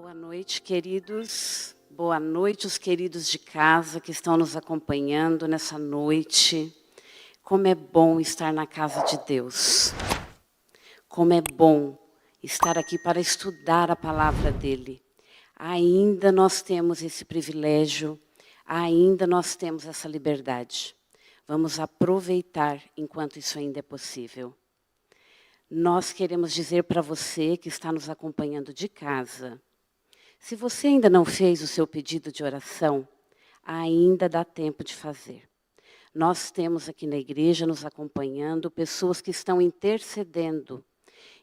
Boa noite, queridos. Boa noite, os queridos de casa que estão nos acompanhando nessa noite. Como é bom estar na casa de Deus. Como é bom estar aqui para estudar a palavra dEle. Ainda nós temos esse privilégio, ainda nós temos essa liberdade. Vamos aproveitar enquanto isso ainda é possível. Nós queremos dizer para você que está nos acompanhando de casa, se você ainda não fez o seu pedido de oração, ainda dá tempo de fazer. Nós temos aqui na igreja, nos acompanhando, pessoas que estão intercedendo.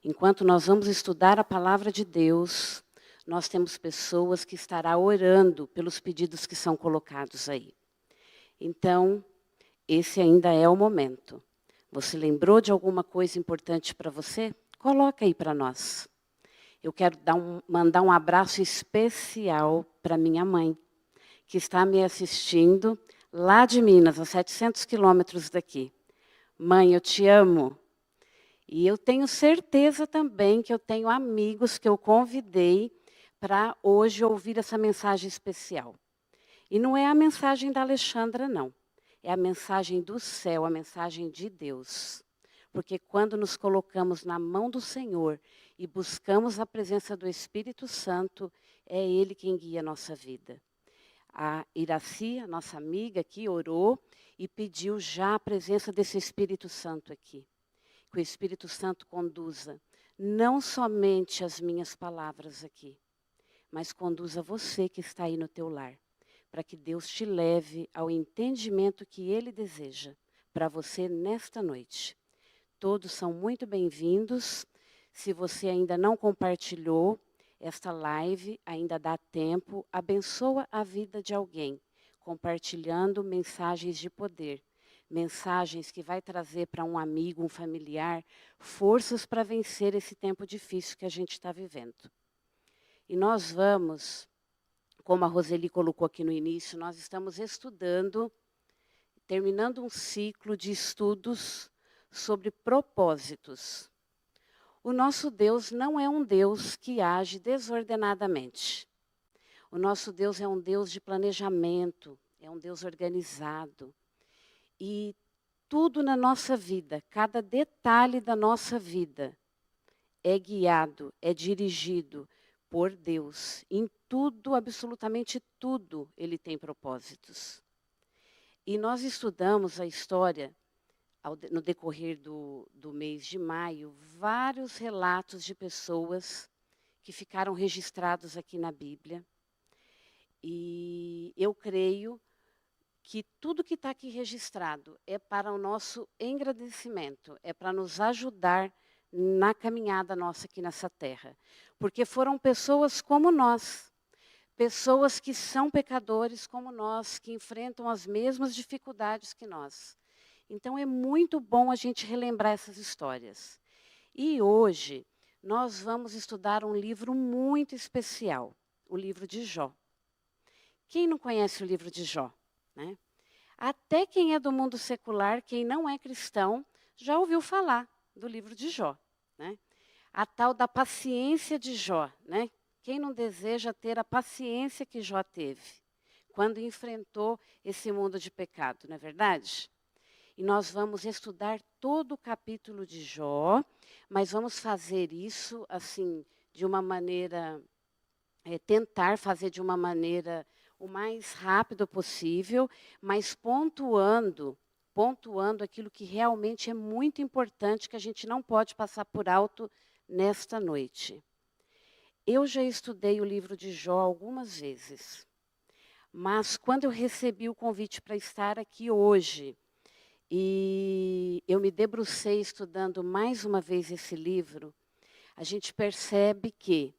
Enquanto nós vamos estudar a palavra de Deus, nós temos pessoas que estarão orando pelos pedidos que são colocados aí. Então, esse ainda é o momento. Você lembrou de alguma coisa importante para você? Coloca aí para nós. Eu quero mandar um abraço especial para minha mãe, que está me assistindo lá de Minas, a 700 quilômetros daqui. Mãe, eu te amo. E eu tenho certeza também que eu tenho amigos que eu convidei para hoje ouvir essa mensagem especial. E não é a mensagem da Alexandra, não. É a mensagem do céu, a mensagem de Deus. Porque quando nos colocamos na mão do Senhor e buscamos a presença do Espírito Santo, é Ele quem guia a nossa vida. A Iraci, a nossa amiga aqui, orou e pediu já a presença desse Espírito Santo aqui. Que o Espírito Santo conduza não somente as minhas palavras aqui, mas conduza você que está aí no teu lar, para que Deus te leve ao entendimento que Ele deseja para você nesta noite. Todos são muito bem-vindos. Se você ainda não compartilhou esta live, ainda dá tempo, abençoa a vida de alguém, compartilhando mensagens de poder, mensagens que vai trazer para um amigo, um familiar, forças para vencer esse tempo difícil que a gente está vivendo. E nós vamos, como a Roseli colocou aqui no início, nós estamos estudando, terminando um ciclo de estudos sobre propósitos. O nosso Deus não é um Deus que age desordenadamente. O nosso Deus é um Deus de planejamento, é um Deus organizado. E tudo na nossa vida, cada detalhe da nossa vida, é guiado, é dirigido por Deus. Em tudo, absolutamente tudo, Ele tem propósitos. E nós estudamos a história, no decorrer do mês de maio, vários relatos de pessoas que ficaram registrados aqui na Bíblia. E eu creio que tudo que está aqui registrado é para o nosso engrandecimento, é para nos ajudar na caminhada nossa aqui nessa terra. Porque foram pessoas como nós, pessoas que são pecadores como nós, que enfrentam as mesmas dificuldades que nós. Então é muito bom a gente relembrar essas histórias. E hoje nós vamos estudar um livro muito especial, o livro de Jó. Quem não conhece o livro de Jó, né? Até quem é do mundo secular, quem não é cristão, já ouviu falar do livro de Jó, né? A tal da paciência de Jó, né? Quem não deseja ter a paciência que Jó teve quando enfrentou esse mundo de pecado, não é verdade? E nós vamos estudar todo o capítulo de Jó, mas vamos fazer isso assim de uma maneira, tentar fazer de uma maneira o mais rápido possível, mas pontuando aquilo que realmente é muito importante, que a gente não pode passar por alto nesta noite. Eu já estudei o livro de Jó algumas vezes, mas quando eu recebi o convite para estar aqui hoje, e eu me debrucei estudando mais uma vez esse livro, a gente percebe que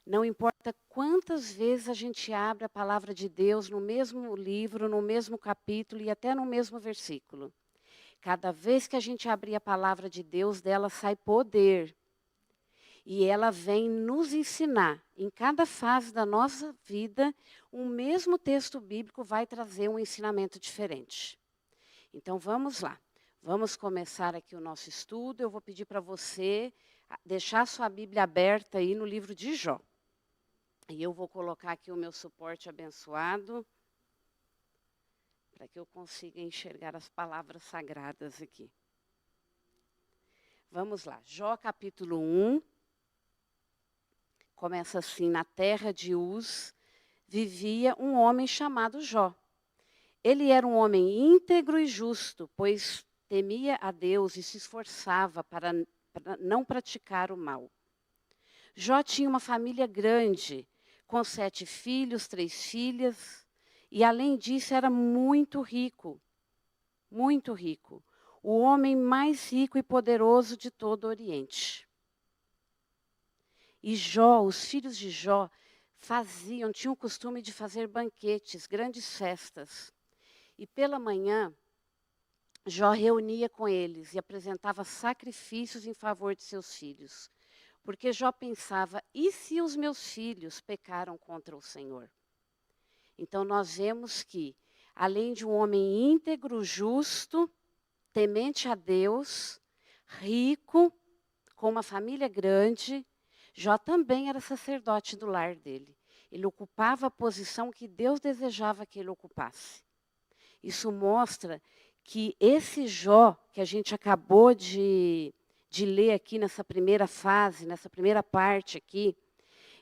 não importa quantas vezes a gente abre a palavra de Deus no mesmo livro, no mesmo capítulo e até no mesmo versículo. Cada vez que a gente abrir a palavra de Deus, dela sai poder. E ela vem nos ensinar, em cada fase da nossa vida, o mesmo texto bíblico vai trazer um ensinamento diferente. Então, vamos lá. Vamos começar aqui o nosso estudo. Eu vou pedir para você deixar sua Bíblia aberta aí no livro de Jó. E eu vou colocar aqui o meu suporte abençoado, para que eu consiga enxergar as palavras sagradas aqui. Vamos lá, Jó capítulo 1, começa assim: na terra de Uz vivia um homem chamado Jó. Ele era um homem íntegro e justo, pois temia a Deus e se esforçava para não praticar o mal. Jó tinha uma família grande, com 7 filhos, 3 filhas, e além disso era muito rico, muito rico. O homem mais rico e poderoso de todo o Oriente. E Jó, os filhos de Jó, tinham o costume de fazer banquetes, grandes festas. E pela manhã, Jó reunia com eles e apresentava sacrifícios em favor de seus filhos. Porque Jó pensava, e se os meus filhos pecaram contra o Senhor? Então nós vemos que, além de um homem íntegro, justo, temente a Deus, rico, com uma família grande, Jó também era sacerdote do lar dele. Ele ocupava a posição que Deus desejava que ele ocupasse. Isso mostra que esse Jó, que a gente acabou de ler aqui nessa primeira fase, nessa primeira parte aqui,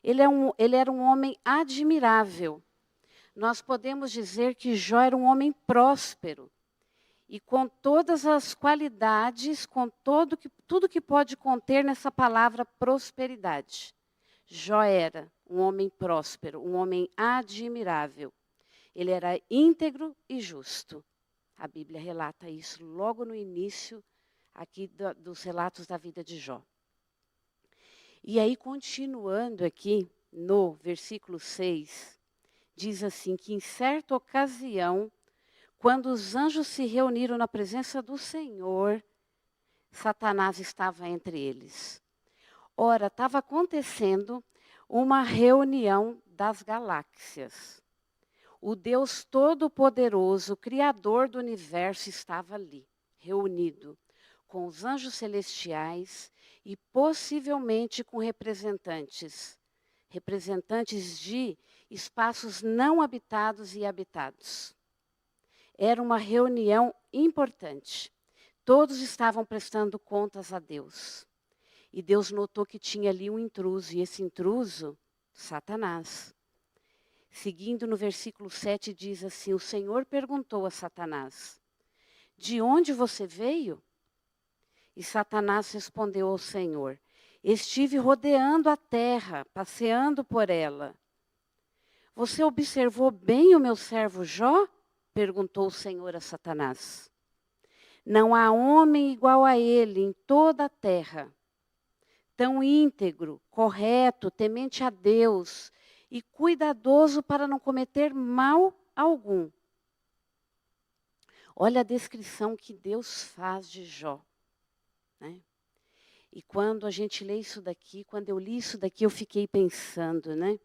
ele era um homem admirável. Nós podemos dizer que Jó era um homem próspero. E com todas as qualidades, com tudo que pode conter nessa palavra prosperidade. Jó era um homem próspero, um homem admirável. Ele era íntegro e justo. A Bíblia relata isso logo no início aqui dos relatos da vida de Jó. E aí, continuando aqui, no versículo 6, diz assim, que em certa ocasião, quando os anjos se reuniram na presença do Senhor, Satanás estava entre eles. Ora, estava acontecendo uma reunião das galáxias. O Deus Todo-Poderoso, Criador do Universo, estava ali, reunido, com os anjos celestiais e possivelmente com representantes de espaços não habitados e habitados. Era uma reunião importante. Todos estavam prestando contas a Deus. E Deus notou que tinha ali um intruso, e esse intruso, Satanás. Seguindo no versículo 7, diz assim, o Senhor perguntou a Satanás, de onde você veio? E Satanás respondeu ao Senhor, estive rodeando a terra, passeando por ela. Você observou bem o meu servo Jó? Perguntou o Senhor a Satanás. Não há homem igual a ele em toda a terra, tão íntegro, correto, temente a Deus e cuidadoso para não cometer mal algum. Olha a descrição que Deus faz de Jó. Né? E quando a gente lê isso daqui, quando eu li isso daqui, eu fiquei pensando, né?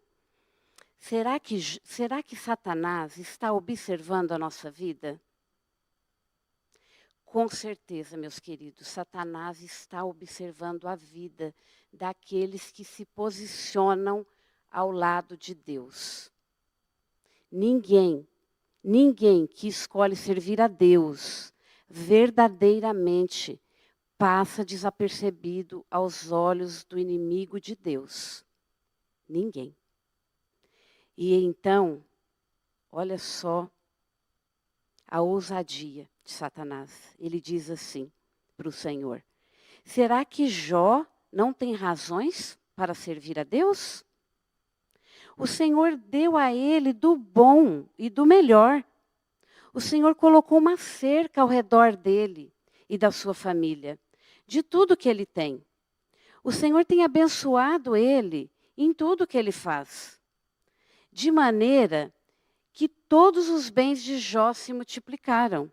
Será que Satanás está observando a nossa vida? Com certeza, meus queridos, Satanás está observando a vida daqueles que se posicionam ao lado de Deus. Ninguém que escolhe servir a Deus verdadeiramente passa desapercebido aos olhos do inimigo de Deus. Ninguém. E então, olha só a ousadia de Satanás. Ele diz assim para o Senhor, será que Jó não tem razões para servir a Deus? O Senhor deu a ele do bom e do melhor. O Senhor colocou uma cerca ao redor dele e da sua família, de tudo que ele tem. O Senhor tem abençoado ele em tudo que ele faz. De maneira que todos os bens de Jó se multiplicaram.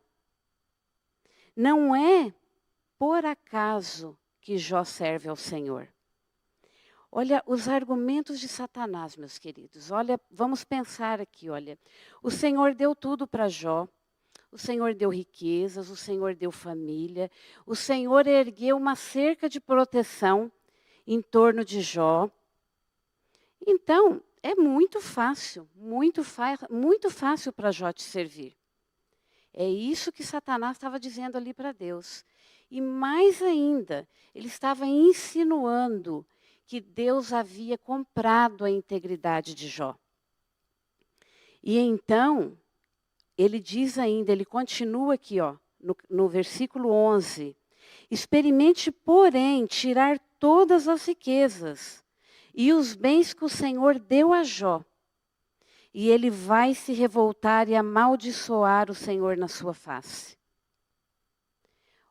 Não é por acaso que Jó serve ao Senhor. Olha os argumentos de Satanás, meus queridos. Olha, vamos pensar aqui, olha. O Senhor deu tudo para Jó. O Senhor deu riquezas, o Senhor deu família. O Senhor ergueu uma cerca de proteção em torno de Jó. Então, é muito fácil, muito fácil para Jó te servir. É isso que Satanás estava dizendo ali para Deus. E mais ainda, ele estava insinuando que Deus havia comprado a integridade de Jó. E então, ele diz ainda, ele continua aqui, ó, no versículo 11. Experimente, porém, tirar todas as riquezas e os bens que o Senhor deu a Jó. E ele vai se revoltar e amaldiçoar o Senhor na sua face.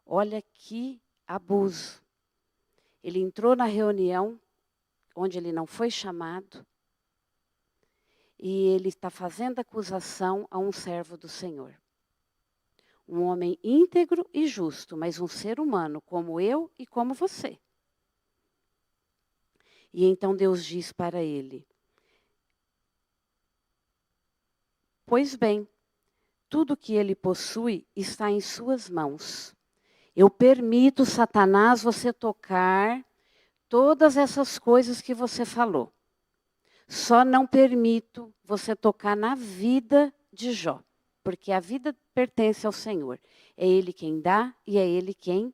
Olha que abuso. Ele entrou na reunião onde ele não foi chamado. E ele está fazendo acusação a um servo do Senhor. Um homem íntegro e justo, mas um ser humano como eu e como você. E então Deus diz para ele: pois bem, tudo que ele possui está em suas mãos. Eu permito, Satanás, você tocar todas essas coisas que você falou. Só não permito você tocar na vida de Jó, porque a vida pertence ao Senhor. É Ele quem dá e é Ele quem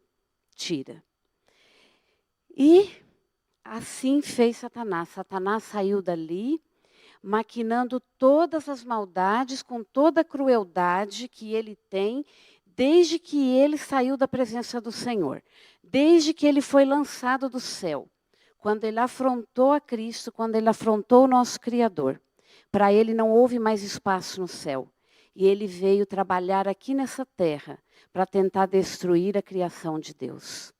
tira. E assim fez Satanás. Satanás saiu dali, maquinando todas as maldades, com toda a crueldade que ele tem, desde que ele saiu da presença do Senhor, desde que ele foi lançado do céu. Quando ele afrontou a Cristo, quando ele afrontou o nosso Criador. Para ele não houve mais espaço no céu. E ele veio trabalhar aqui nessa terra para tentar destruir a criação de Deus.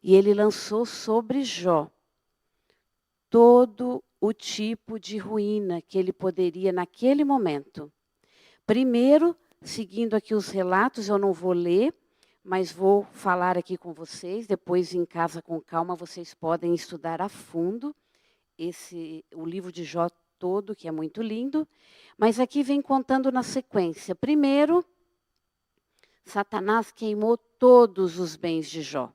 E ele lançou sobre Jó todo o tipo de ruína que ele poderia naquele momento. Primeiro, seguindo aqui os relatos, eu não vou ler, mas vou falar aqui com vocês, depois em casa com calma vocês podem estudar a fundo o livro de Jó todo, que é muito lindo, mas aqui vem contando na sequência. Primeiro, Satanás queimou todos os bens de Jó.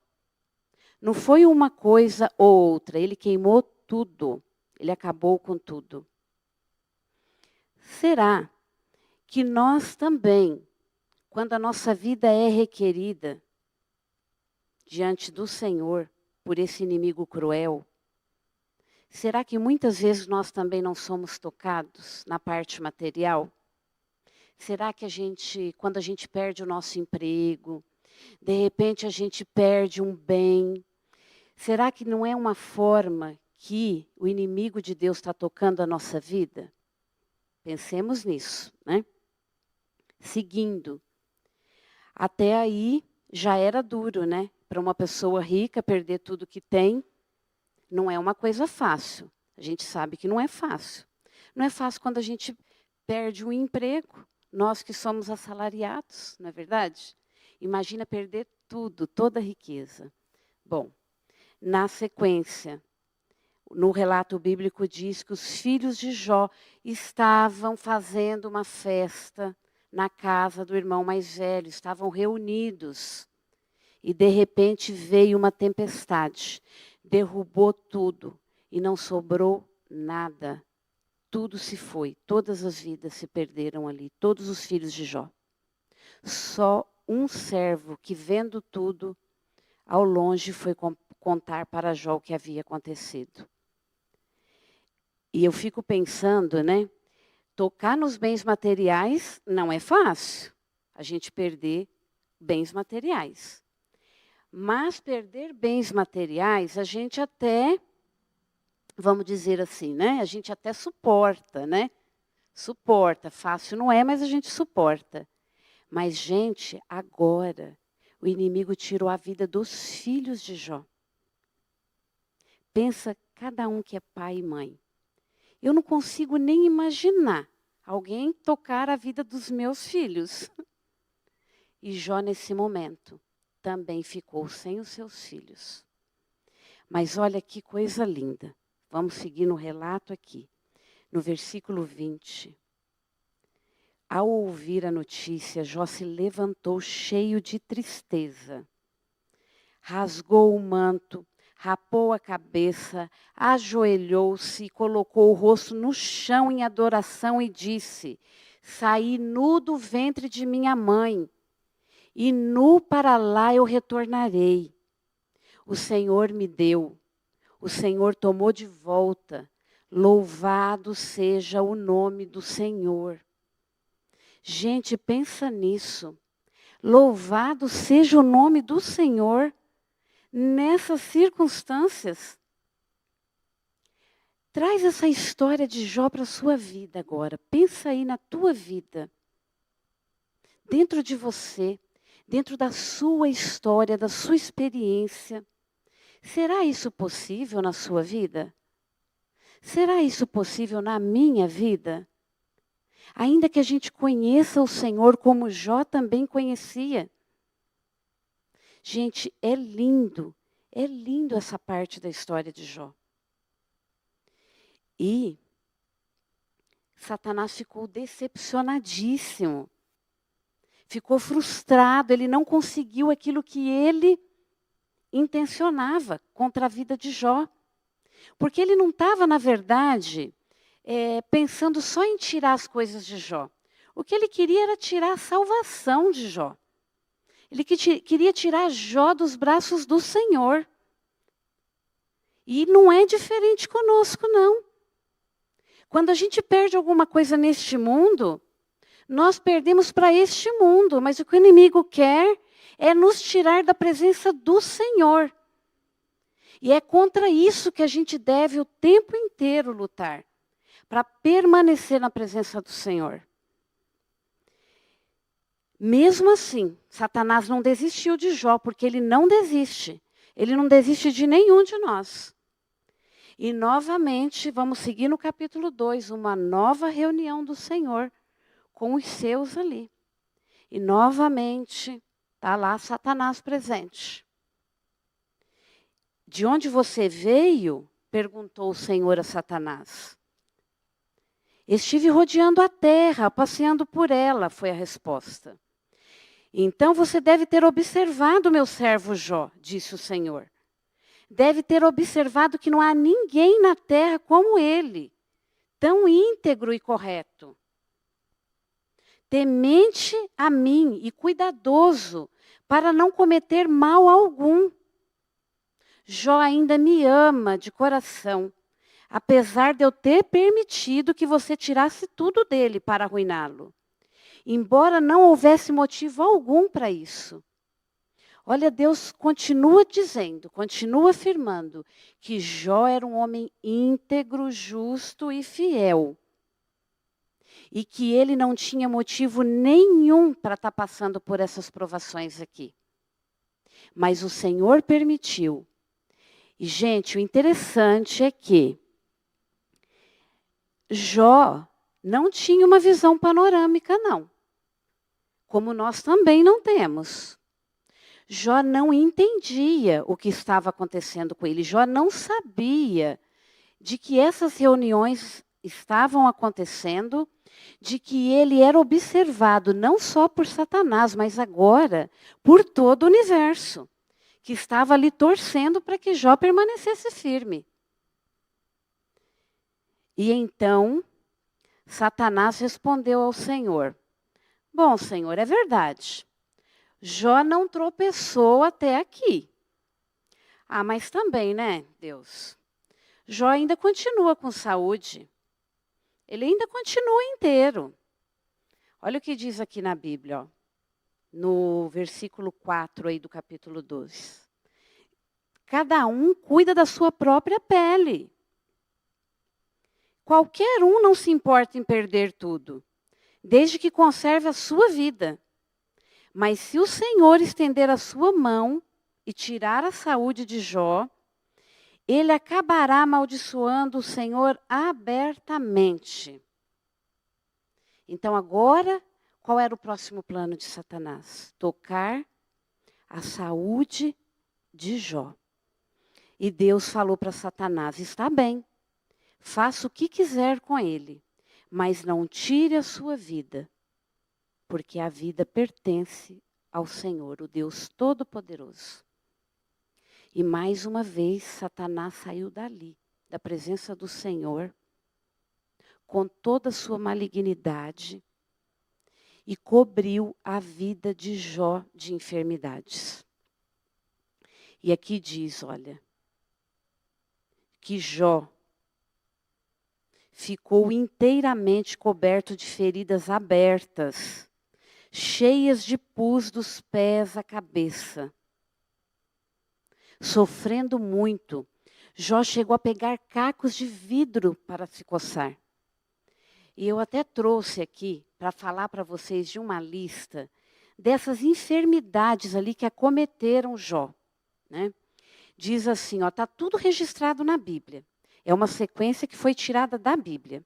Não foi uma coisa ou outra, ele queimou tudo, ele acabou com tudo. Será que nós também, quando a nossa vida é requerida diante do Senhor por esse inimigo cruel, será que muitas vezes nós também não somos tocados na parte material? Será que quando a gente perde o nosso emprego, de repente a gente perde um bem, será que não é uma forma que o inimigo de Deus está tocando a nossa vida? Pensemos nisso, né? Seguindo. Até aí já era duro, né? Para uma pessoa rica perder tudo que tem, não é uma coisa fácil. A gente sabe que não é fácil. Não é fácil quando a gente perde um emprego, nós que somos assalariados, não é verdade? Imagina perder tudo, toda a riqueza. Bom, na sequência, no relato bíblico diz que os filhos de Jó estavam fazendo uma festa na casa do irmão mais velho, estavam reunidos. E de repente veio uma tempestade, derrubou tudo e não sobrou nada. Tudo se foi, todas as vidas se perderam ali, todos os filhos de Jó. Só um servo que, vendo tudo, ao longe foi contar para Jó o que havia acontecido. E eu fico pensando, né? Tocar nos bens materiais não é fácil, a gente perder bens materiais. Mas perder bens materiais, a gente até, vamos dizer assim, né? A gente até suporta, né? Suporta, fácil não é, mas a gente suporta. Mas, gente, agora, o inimigo tirou a vida dos filhos de Jó. Pensa, cada um que é pai e mãe. Eu não consigo nem imaginar alguém tocar a vida dos meus filhos. E Jó, nesse momento, também ficou sem os seus filhos. Mas olha que coisa linda. Vamos seguir no relato aqui. No versículo 20. Ao ouvir a notícia, Jó se levantou cheio de tristeza. Rasgou o manto, rapou a cabeça, ajoelhou-se e colocou o rosto no chão em adoração e disse: saí nu do ventre de minha mãe, e nu para lá eu retornarei. O Senhor me deu, o Senhor tomou de volta. Louvado seja o nome do Senhor. Gente, pensa nisso. Louvado seja o nome do Senhor nessas circunstâncias. Traz essa história de Jó para a sua vida agora. Pensa aí na tua vida. Dentro de você, dentro da sua história, da sua experiência. Será isso possível na sua vida? Será isso possível na minha vida? Ainda que a gente conheça o Senhor como Jó também conhecia. Gente, é lindo essa parte da história de Jó. E Satanás ficou decepcionadíssimo. Ficou frustrado, ele não conseguiu aquilo que ele intencionava contra a vida de Jó. Porque ele não estava, na verdade, pensando só em tirar as coisas de Jó. O que ele queria era tirar a salvação de Jó. Ele queria tirar Jó dos braços do Senhor. E não é diferente conosco, não. Quando a gente perde alguma coisa neste mundo, nós perdemos para este mundo. Mas o que o inimigo quer é nos tirar da presença do Senhor. E é contra isso que a gente deve o tempo inteiro lutar, para permanecer na presença do Senhor. Mesmo assim, Satanás não desistiu de Jó, porque ele não desiste. Ele não desiste de nenhum de nós. E novamente, vamos seguir no capítulo 2, uma nova reunião do Senhor com os seus ali. E novamente, está lá Satanás presente. De onde você veio? Perguntou o Senhor a Satanás. Estive rodeando a terra, passeando por ela, foi a resposta. Então você deve ter observado meu servo Jó, disse o Senhor. Deve ter observado que não há ninguém na terra como ele, tão íntegro e correto. Temente a mim e cuidadoso, para não cometer mal algum. Jó ainda me ama de coração, apesar de eu ter permitido que você tirasse tudo dele para arruiná-lo. Embora não houvesse motivo algum para isso. Olha, Deus continua dizendo, continua afirmando que Jó era um homem íntegro, justo e fiel. E que ele não tinha motivo nenhum para estar passando por essas provações aqui. Mas o Senhor permitiu. E, gente, o interessante é que Jó não tinha uma visão panorâmica, não. Como nós também não temos. Jó não entendia o que estava acontecendo com ele. Jó não sabia de que essas reuniões estavam acontecendo, de que ele era observado não só por Satanás, mas agora por todo o universo, que estava ali torcendo para que Jó permanecesse firme. E então, Satanás respondeu ao Senhor: bom, Senhor, é verdade. Jó não tropeçou até aqui. Ah, mas também, né, Deus? Jó ainda continua com saúde. Ele ainda continua inteiro. Olha o que diz aqui na Bíblia, ó, no versículo 4 aí do capítulo 12. Cada um cuida da sua própria pele. Qualquer um não se importa em perder tudo, desde que conserve a sua vida. Mas se o Senhor estender a sua mão e tirar a saúde de Jó, ele acabará amaldiçoando o Senhor abertamente. Então agora, qual era o próximo plano de Satanás? Tocar a saúde de Jó. E Deus falou para Satanás: está bem, faça o que quiser com ele, mas não tire a sua vida, porque a vida pertence ao Senhor, o Deus Todo-Poderoso. E mais uma vez, Satanás saiu dali, da presença do Senhor, com toda a sua malignidade, e cobriu a vida de Jó de enfermidades. E aqui diz, olha, que Jó ficou inteiramente coberto de feridas abertas, cheias de pus dos pés à cabeça. Sofrendo muito, Jó chegou a pegar cacos de vidro para se coçar. E eu até trouxe aqui para falar para vocês de uma lista dessas enfermidades ali que acometeram Jó, né? Diz assim, ó, tá tudo registrado na Bíblia. É uma sequência que foi tirada da Bíblia,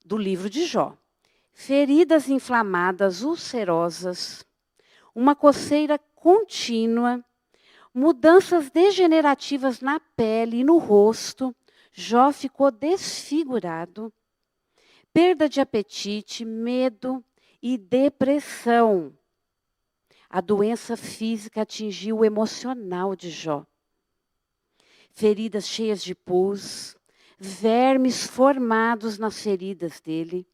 do livro de Jó. Feridas inflamadas, ulcerosas, uma coceira contínua, mudanças degenerativas na pele e no rosto. Jó ficou desfigurado, perda de apetite, medo e depressão. A doença física atingiu o emocional de Jó. Feridas cheias de pus, vermes formados nas feridas dele,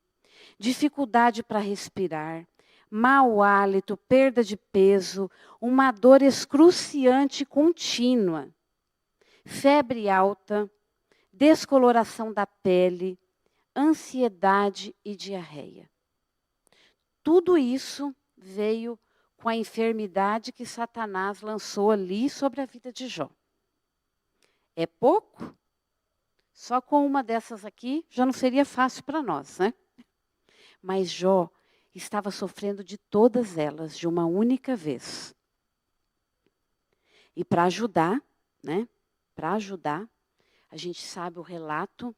dificuldade para respirar, mau hálito, perda de peso, uma dor excruciante contínua, febre alta, descoloração da pele, ansiedade e diarreia. Tudo isso veio com a enfermidade que Satanás lançou ali sobre a vida de Jó. É pouco? Só com uma dessas aqui já não seria fácil para nós, né? Mas Jó estava sofrendo de todas elas de uma única vez. E para ajudar, né? Para ajudar, a gente sabe o relato,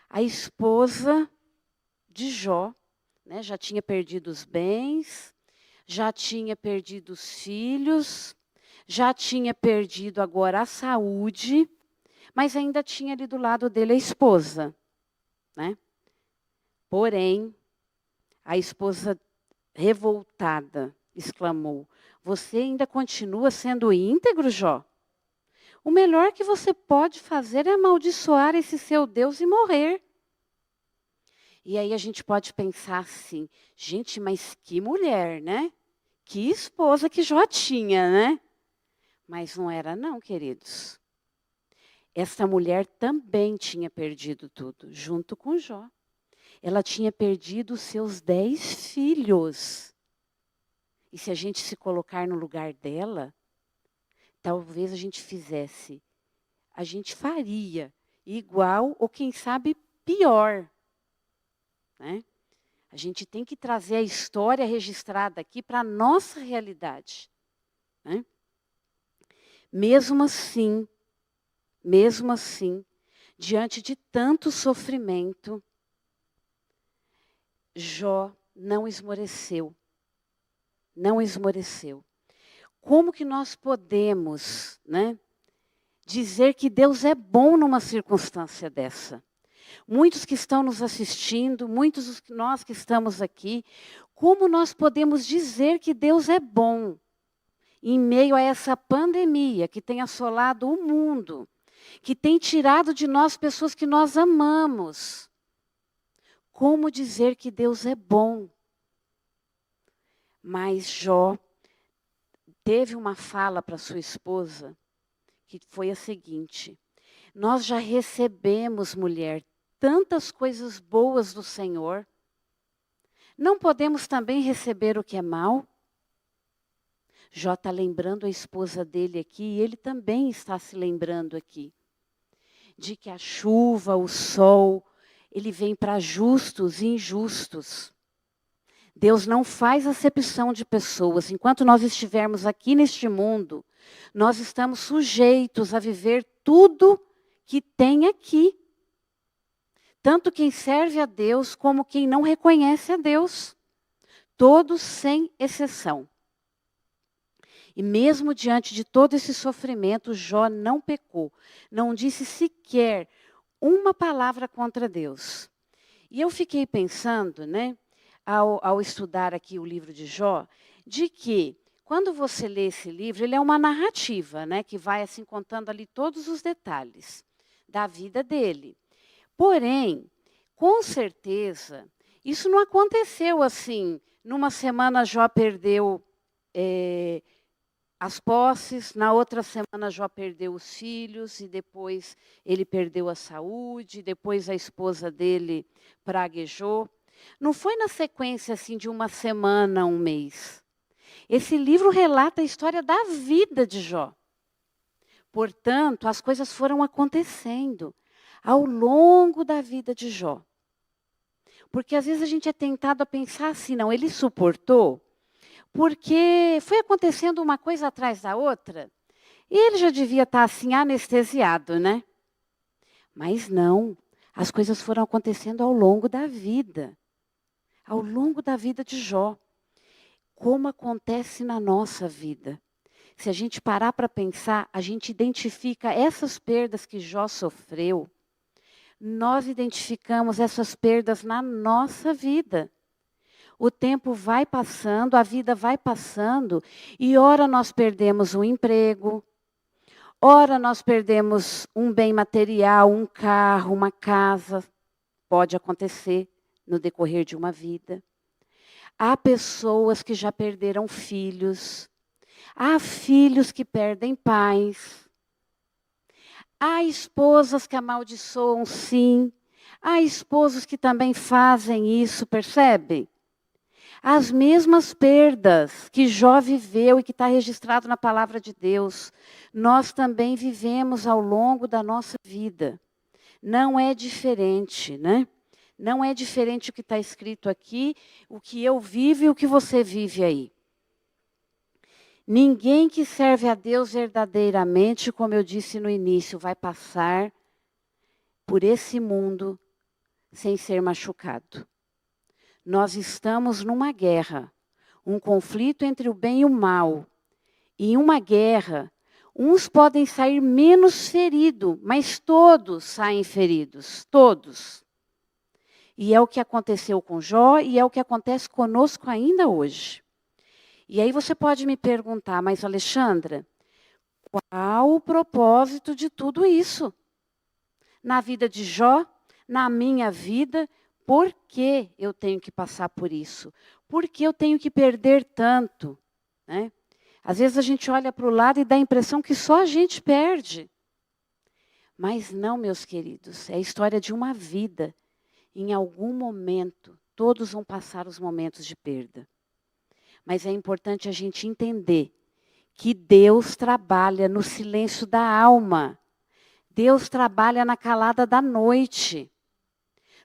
a esposa de Jó, né, já tinha perdido os bens, já tinha perdido os filhos, já tinha perdido agora a saúde, mas ainda tinha ali do lado dele a esposa, né? Porém, a esposa revoltada exclamou: você ainda continua sendo íntegro, Jó? O melhor que você pode fazer é amaldiçoar esse seu Deus e morrer. E aí a gente pode pensar assim, gente, mas que mulher, né? Que esposa que Jó tinha, né? Mas não era não, queridos. Essa mulher também tinha perdido tudo, junto com Jó. Ela tinha perdido os seus 10 filhos. E se a gente se colocar no lugar dela, talvez a gente faria igual ou quem sabe pior, né? A gente tem que trazer a história registrada aqui para a nossa realidade, né? Mesmo assim, diante de tanto sofrimento, Jó não esmoreceu. Não esmoreceu. Como que nós podemos, né, dizer que Deus é bom numa circunstância dessa? Muitos que estão nos assistindo, muitos de nós que estamos aqui, como nós podemos dizer que Deus é bom em meio a essa pandemia que tem assolado o mundo, que tem tirado de nós pessoas que nós amamos? Como dizer que Deus é bom? Mas Jó teve uma fala para sua esposa, que foi a seguinte: nós já recebemos, mulher, tantas coisas boas do Senhor, não podemos também receber o que é mal? Jó está lembrando a esposa dele aqui, e ele também está se lembrando aqui, de que a chuva, o sol, ele vem para justos e injustos. Deus não faz acepção de pessoas. Enquanto nós estivermos aqui neste mundo, nós estamos sujeitos a viver tudo que tem aqui. Tanto quem serve a Deus, como quem não reconhece a Deus. Todos sem exceção. E mesmo diante de todo esse sofrimento, Jó não pecou. Não disse sequer uma palavra contra Deus. E eu fiquei pensando, né, ao estudar aqui o livro de Jó, de que quando você lê esse livro, ele é uma narrativa, né, que vai assim contando ali todos os detalhes da vida dele. Porém, com certeza, isso não aconteceu assim. Numa semana Jó perdeu as posses, na outra semana Jó perdeu os filhos, e depois ele perdeu a saúde, depois a esposa dele praguejou. Não foi na sequência assim de uma semana, um mês. Esse livro relata a história da vida de Jó. Portanto, as coisas foram acontecendo ao longo da vida de Jó. Porque às vezes a gente é tentado a pensar assim, não, ele suportou, porque foi acontecendo uma coisa atrás da outra, e ele já devia estar assim anestesiado, né? Mas não, as coisas foram acontecendo ao longo da vida de Jó, como acontece na nossa vida. Se a gente parar para pensar, a gente identifica essas perdas que Jó sofreu, nós identificamos essas perdas na nossa vida. O tempo vai passando, a vida vai passando, e ora nós perdemos um emprego, ora nós perdemos um bem material, um carro, uma casa. Pode acontecer no decorrer de uma vida. Há pessoas que já perderam filhos. Há filhos que perdem pais. Há esposas que amaldiçoam, sim. Há esposos que também fazem isso, percebe? As mesmas perdas que Jó viveu e que está registrado na palavra de Deus, nós também vivemos ao longo da nossa vida. Não é diferente, né? Não é diferente o que está escrito aqui, o que eu vivo e o que você vive aí. Ninguém que serve a Deus verdadeiramente, como eu disse no início, vai passar por esse mundo sem ser machucado. Nós estamos numa guerra, um conflito entre o bem e o mal. E em uma guerra, uns podem sair menos feridos, mas todos saem feridos, todos. E é o que aconteceu com Jó e é o que acontece conosco ainda hoje. E aí você pode me perguntar, mas Alexandra, qual o propósito de tudo isso? Na vida de Jó, na minha vida, por que eu tenho que passar por isso? Por que eu tenho que perder tanto? Né? Às vezes a gente olha para o lado e dá a impressão que só a gente perde. Mas não, meus queridos, é a história de uma vida. Em algum momento, todos vão passar os momentos de perda. Mas é importante a gente entender que Deus trabalha no silêncio da alma. Deus trabalha na calada da noite.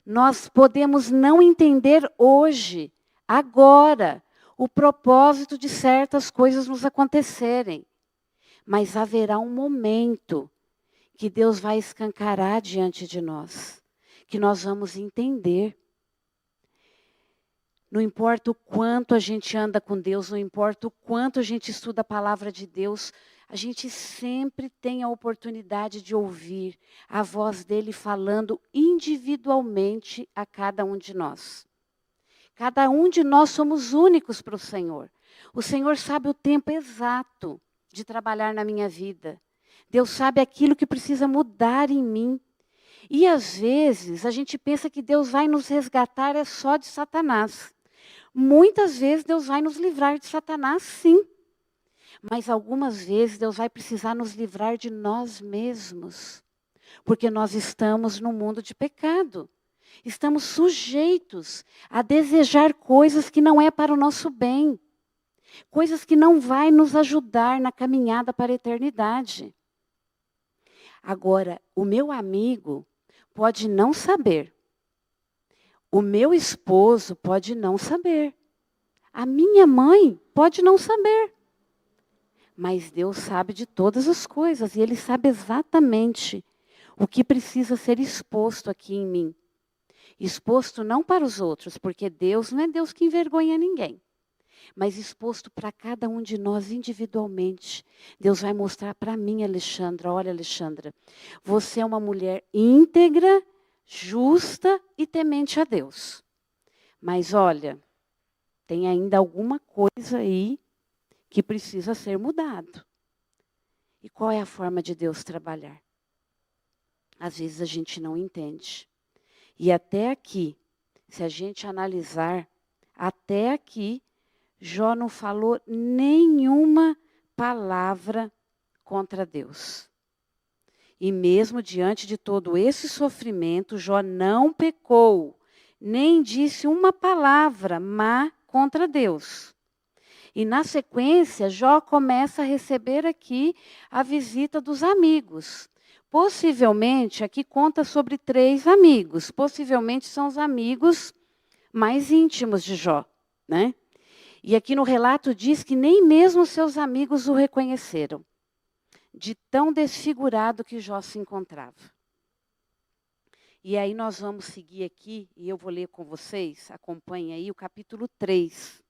Nós podemos não entender hoje, agora, o propósito de certas coisas nos acontecerem. Mas haverá um momento que Deus vai escancarar diante de nós, que nós vamos entender. Não importa o quanto a gente anda com Deus, não importa o quanto a gente estuda a palavra de Deus, a gente sempre tem a oportunidade de ouvir a voz dele falando individualmente a cada um de nós. Cada um de nós somos únicos para o Senhor. O Senhor sabe o tempo exato de trabalhar na minha vida. Deus sabe aquilo que precisa mudar em mim. E às vezes a gente pensa que Deus vai nos resgatar só de Satanás. Muitas vezes Deus vai nos livrar de Satanás, sim. Mas algumas vezes Deus vai precisar nos livrar de nós mesmos. Porque nós estamos num mundo de pecado. Estamos sujeitos a desejar coisas que não é para o nosso bem. Coisas que não vai nos ajudar na caminhada para a eternidade. Agora, o meu amigo pode não saber. O meu esposo pode não saber. A minha mãe pode não saber. Mas Deus sabe de todas as coisas e Ele sabe exatamente o que precisa ser exposto aqui em mim. Exposto não para os outros, porque Deus não é Deus que envergonha ninguém. Mas exposto para cada um de nós individualmente. Deus vai mostrar para mim, Alexandra, olha, Alexandra, você é uma mulher íntegra, justa e temente a Deus. Mas olha, tem ainda alguma coisa aí que precisa ser mudado. E qual é a forma de Deus trabalhar? Às vezes a gente não entende. E até aqui, se a gente analisar, até aqui, Jó não falou nenhuma palavra contra Deus. E mesmo diante de todo esse sofrimento, Jó não pecou, nem disse uma palavra má contra Deus. E na sequência, Jó começa a receber aqui a visita dos amigos. Possivelmente, aqui conta sobre 3 amigos. Possivelmente são os amigos mais íntimos de Jó, né? E aqui no relato diz que nem mesmo seus amigos o reconheceram, de tão desfigurado que Jó se encontrava. E aí nós vamos seguir aqui, e eu vou ler com vocês, acompanhe aí o capítulo 3.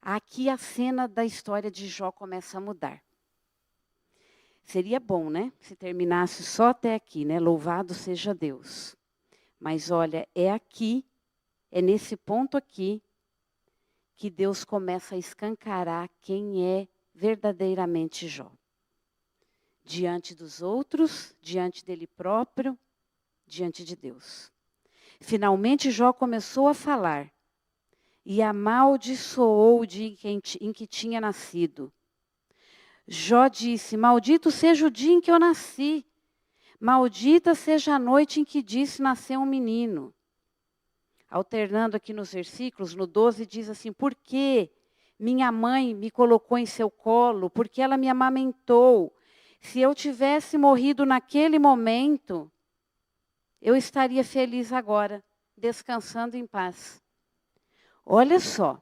Aqui a cena da história de Jó começa a mudar. Seria bom, né? Se terminasse só até aqui, né? Louvado seja Deus. Mas olha, é aqui, é nesse ponto aqui, que Deus começa a escancarar quem é verdadeiramente Jó. Diante dos outros, diante dele próprio, diante de Deus. Finalmente Jó começou a falar e amaldiçoou o dia em que tinha nascido. Jó disse: maldito seja o dia em que eu nasci, maldita seja a noite em que disse nasceu um menino. Alternando aqui nos versículos, no 12 diz assim: por que minha mãe me colocou em seu colo? Porque ela me amamentou. Se eu tivesse morrido naquele momento, eu estaria feliz agora, descansando em paz. Olha só,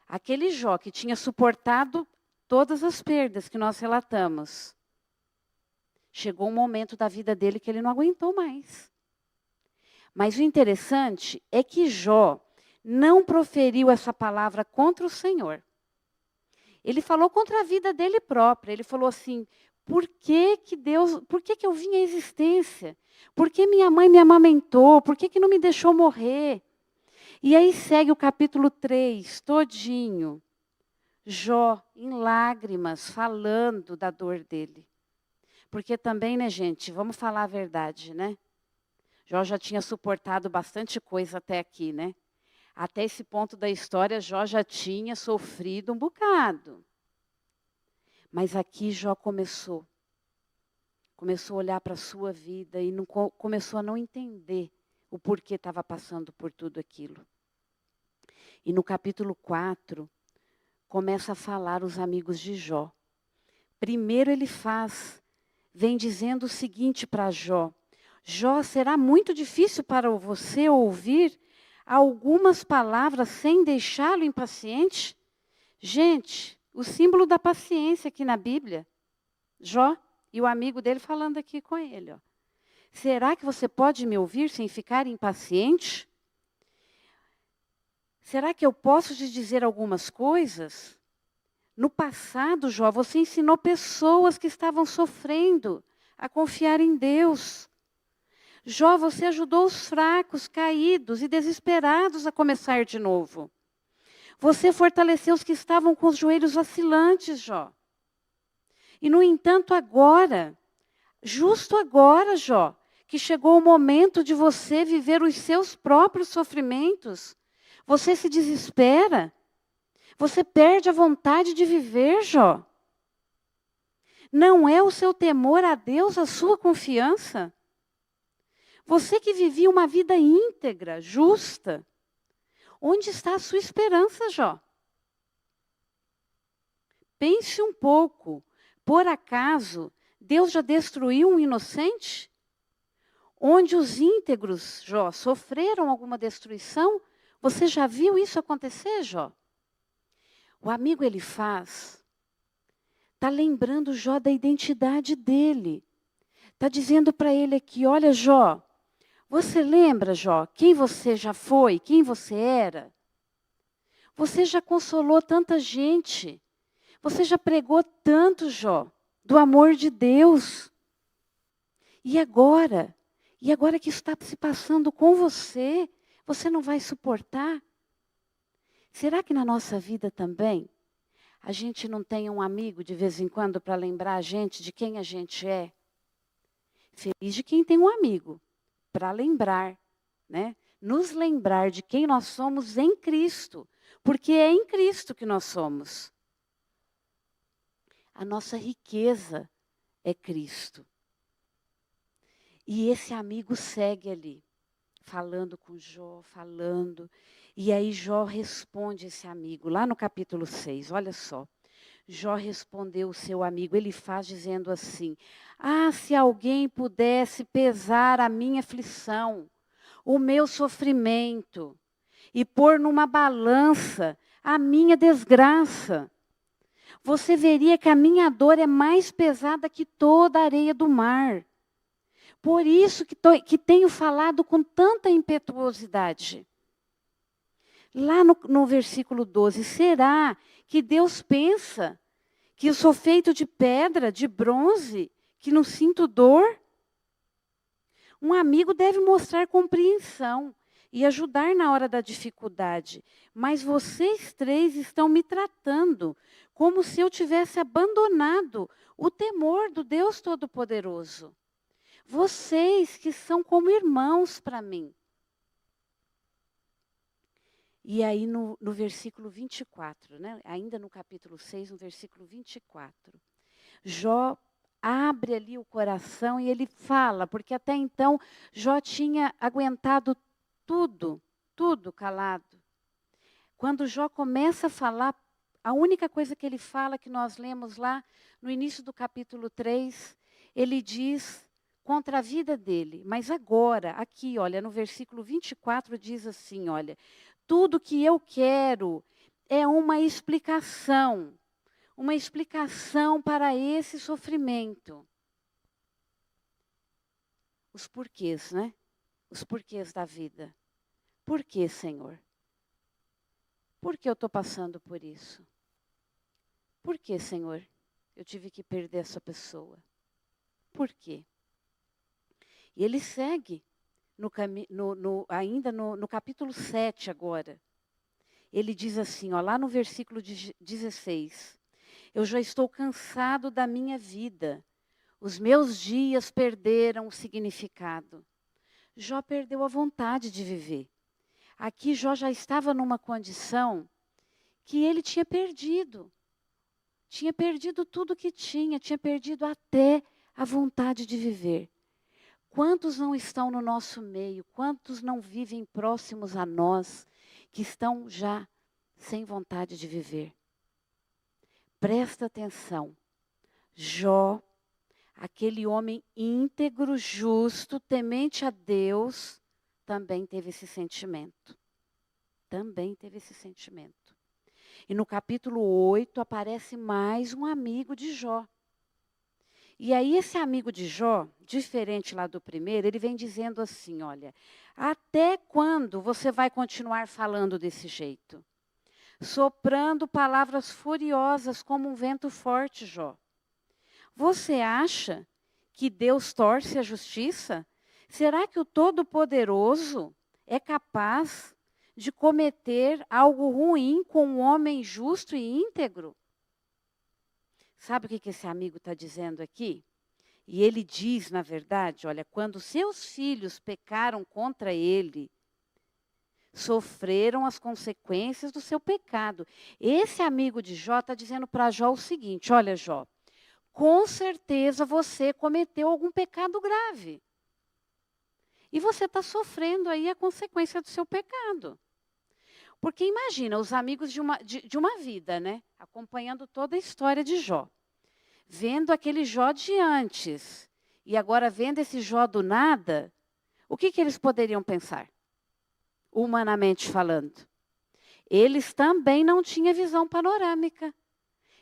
aquele Jó que tinha suportado todas as perdas que nós relatamos, chegou um momento da vida dele que ele não aguentou mais. Mas o interessante é que Jó não proferiu essa palavra contra o Senhor. Ele falou contra a vida dele própria. Ele falou assim: por que eu vim à existência? Por que minha mãe me amamentou? Por que não me deixou morrer? E aí segue o capítulo 3, todinho. Jó, em lágrimas, falando da dor dele. Porque também, né, gente, vamos falar a verdade, né? Jó já tinha suportado bastante coisa até aqui, né? Até esse ponto da história, Jó já tinha sofrido um bocado. Mas aqui Jó começou a olhar para a sua vida e começou a não entender o porquê estava passando por tudo aquilo. E no capítulo 4, começa a falar os amigos de Jó. Primeiro ele vem dizendo o seguinte para Jó: Jó, será muito difícil para você ouvir algumas palavras sem deixá-lo impaciente? Gente, o símbolo da paciência aqui na Bíblia. Jó e o amigo dele falando aqui com ele. Ó. Será que você pode me ouvir sem ficar impaciente? Será que eu posso te dizer algumas coisas? No passado, Jó, você ensinou pessoas que estavam sofrendo a confiar em Deus. Jó, você ajudou os fracos, caídos e desesperados a começar de novo. Você fortaleceu os que estavam com os joelhos vacilantes, Jó. E, no entanto, agora, justo agora, Jó, que chegou o momento de você viver os seus próprios sofrimentos, você se desespera. Você perde a vontade de viver, Jó. Não é o seu temor a Deus a sua confiança? Você que vivia uma vida íntegra, justa, onde está a sua esperança, Jó? Pense um pouco. Por acaso, Deus já destruiu um inocente? Onde os íntegros, Jó, sofreram alguma destruição? Você já viu isso acontecer, Jó? O amigo Elifaz está lembrando Jó da identidade dele. Está dizendo para ele aqui: olha, Jó, você lembra, Jó, quem você já foi, quem você era? Você já consolou tanta gente. Você já pregou tanto, Jó, do amor de Deus. E agora que está se passando com você, você não vai suportar? Será que na nossa vida também, A gente não tem um amigo de vez em quando para lembrar a gente de quem a gente é? Feliz de quem tem um amigo para lembrar, né? Nos lembrar de quem nós somos em Cristo, porque é em Cristo que nós somos. A nossa riqueza é Cristo. E esse amigo segue ali, falando com Jó, falando. E aí Jó responde esse amigo, lá no capítulo 6, olha só. Jó respondeu o seu amigo, ele faz dizendo assim: se alguém pudesse pesar a minha aflição, o meu sofrimento, e pôr numa balança a minha desgraça, você veria que a minha dor é mais pesada que toda a areia do mar. Por isso que tenho falado com tanta impetuosidade. Lá no versículo 12, será que Deus pensa que eu sou feito de pedra, de bronze, que não sinto dor? Um amigo deve mostrar compreensão e ajudar na hora da dificuldade. Mas vocês três estão me tratando como se eu tivesse abandonado o temor do Deus Todo-Poderoso. Vocês que são como irmãos para mim. E aí no versículo 24, né? Ainda no capítulo 6, no versículo 24, Jó abre ali o coração e ele fala, porque até então Jó tinha aguentado tudo calado. Quando Jó começa a falar, a única coisa que ele fala, que nós lemos lá no início do capítulo 3, ele diz contra a vida dele. Mas agora, aqui, olha, no versículo 24 diz assim, olha, tudo que eu quero é uma explicação para esse sofrimento. Os porquês, né? Os porquês da vida. Por que, Senhor? Por que eu estou passando por isso? Por que, Senhor, eu tive que perder essa pessoa? Por quê? E ele segue ainda no capítulo 7 agora. Ele diz assim, ó, lá no versículo 16. Eu já estou cansado da minha vida. Os meus dias perderam o significado. Jó perdeu a vontade de viver. Aqui Jó já estava numa condição que ele tinha perdido. Tinha perdido tudo que tinha perdido até a vontade de viver. Quantos não estão no nosso meio? Quantos não vivem próximos a nós, que estão já sem vontade de viver? Presta atenção. Jó, aquele homem íntegro, justo, temente a Deus, também teve esse sentimento. Também teve esse sentimento. E no capítulo 8 aparece mais um amigo de Jó. E aí esse amigo de Jó, diferente lá do primeiro, ele vem dizendo assim, olha, até quando você vai continuar falando desse jeito? Soprando palavras furiosas como um vento forte, Jó. Você acha que Deus torce a justiça? Será que o Todo-Poderoso é capaz de cometer algo ruim com um homem justo e íntegro? Sabe o que esse amigo está dizendo aqui? E ele diz, na verdade, olha, quando seus filhos pecaram contra ele, sofreram as consequências do seu pecado. Esse amigo de Jó está dizendo para Jó o seguinte, olha Jó, com certeza você cometeu algum pecado grave. E você está sofrendo aí a consequência do seu pecado. Porque imagina, os amigos de uma vida, né? Acompanhando toda a história de Jó. Vendo aquele Jó de antes, e agora vendo esse Jó do nada, o que eles poderiam pensar? Humanamente falando. Eles também não tinham visão panorâmica.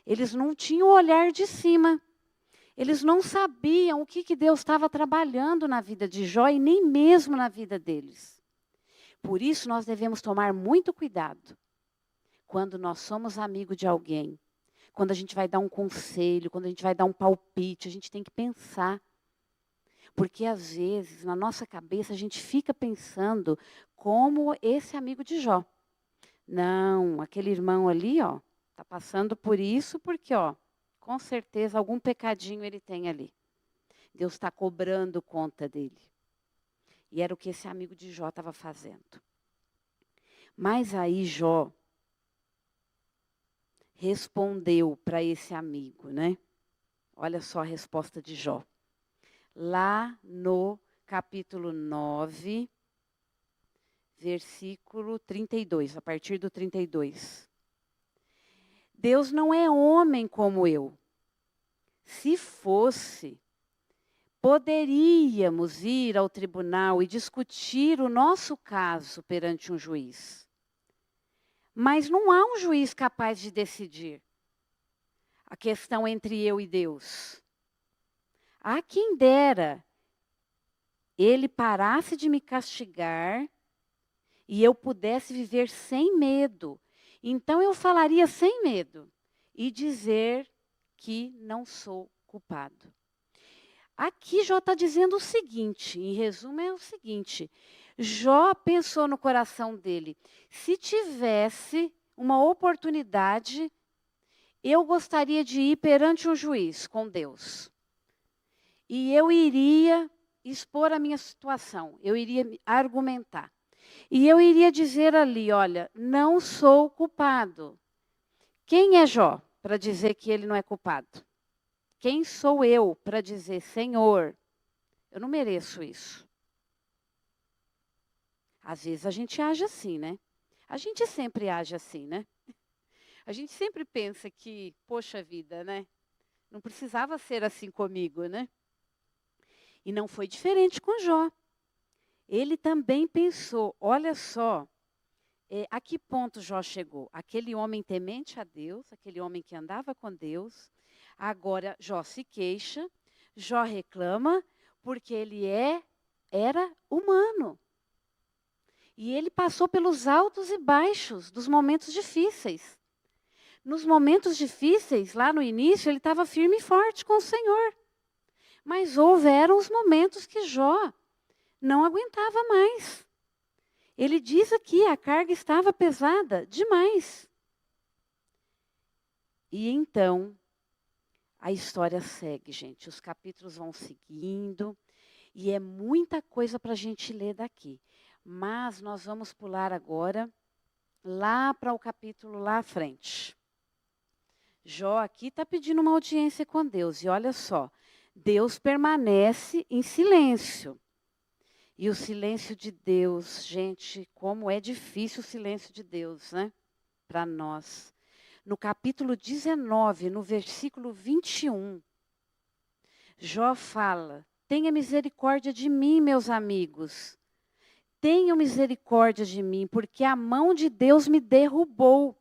Eles não tinham o olhar de cima. Eles não sabiam o que Deus estava trabalhando na vida de Jó e nem mesmo na vida deles. Por isso, nós devemos tomar muito cuidado quando nós somos amigos de alguém. Quando a gente vai dar um conselho, quando a gente vai dar um palpite, a gente tem que pensar. Porque, às vezes, na nossa cabeça, a gente fica pensando como esse amigo de Jó. Não, aquele irmão ali, ó, Está passando por isso porque, com certeza, algum pecadinho ele tem ali. Deus está cobrando conta dele. E era o que esse amigo de Jó estava fazendo. Mas aí Jó respondeu para esse amigo, né? Olha só a resposta de Jó. Lá no capítulo 9, versículo 32, a partir do 32. Deus não é homem como eu. Se fosse, poderíamos ir ao tribunal e discutir o nosso caso perante um juiz. Mas não há um juiz capaz de decidir a questão entre eu e Deus. Há quem dera ele parasse de me castigar e eu pudesse viver sem medo. Então eu falaria sem medo e dizer que não sou culpado. Aqui Jó está dizendo o seguinte, em resumo é o seguinte, Jó pensou no coração dele, se tivesse uma oportunidade, eu gostaria de ir perante um juiz com Deus. E eu iria expor a minha situação, eu iria argumentar. E eu iria dizer ali, olha, não sou culpado. Quem é Jó para dizer que ele não é culpado? Quem sou eu para dizer, Senhor, eu não mereço isso? Às vezes a gente age assim, né? A gente sempre age assim, né? A gente sempre pensa que, poxa vida, né? Não precisava ser assim comigo, né? E não foi diferente com Jó. Ele também pensou, olha só, a que ponto Jó chegou? Aquele homem temente a Deus, aquele homem que andava com Deus, agora Jó se queixa, Jó reclama, porque ele era humano. E ele passou pelos altos e baixos dos momentos difíceis. Nos momentos difíceis, lá no início, ele estava firme e forte com o Senhor. Mas houveram os momentos que Jó não aguentava mais. Ele diz aqui, a carga estava pesada demais. E então, a história segue, gente. Os capítulos vão seguindo. E é muita coisa para a gente ler daqui. Mas nós vamos pular agora lá para o capítulo lá à frente. Jó aqui está pedindo uma audiência com Deus. E olha só, Deus permanece em silêncio. E o silêncio de Deus, gente, como é difícil o silêncio de Deus, né? Para nós. No capítulo 19, no versículo 21, Jó fala, tenha misericórdia de mim, meus amigos. Tenham misericórdia de mim, porque a mão de Deus me derrubou.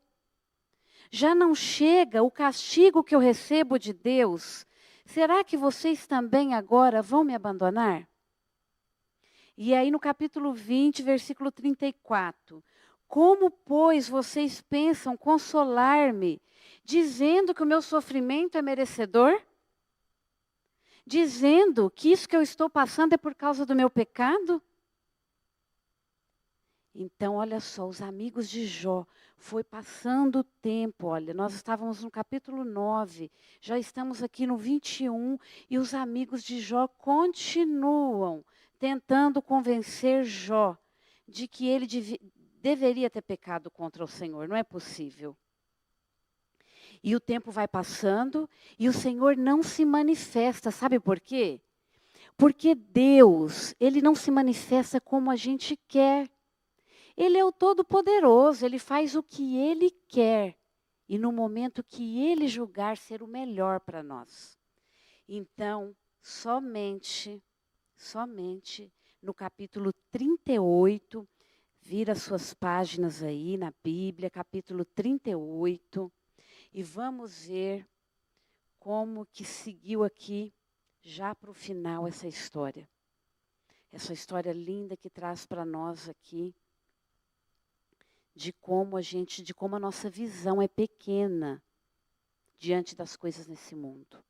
Já não chega o castigo que eu recebo de Deus? Será que vocês também agora vão me abandonar? E aí no capítulo 20, versículo 34. Como, pois, vocês pensam consolar-me, dizendo que o meu sofrimento é merecedor? Dizendo que isso que eu estou passando é por causa do meu pecado? Então, olha só, os amigos de Jó, foi passando o tempo, olha, nós estávamos no capítulo 9, já estamos aqui no 21, e os amigos de Jó continuam tentando convencer Jó de que ele deveria ter pecado contra o Senhor, não é possível. E o tempo vai passando e o Senhor não se manifesta, sabe por quê? Porque Deus, Ele não se manifesta como a gente quer. Ele é o Todo-Poderoso, Ele faz o que Ele quer. E no momento que Ele julgar ser o melhor para nós. Então, somente no capítulo 38, vira suas páginas aí na Bíblia, capítulo 38, e vamos ver como que seguiu aqui, já para o final, essa história. Essa história linda que traz para nós aqui, de como a nossa visão é pequena diante das coisas nesse mundo.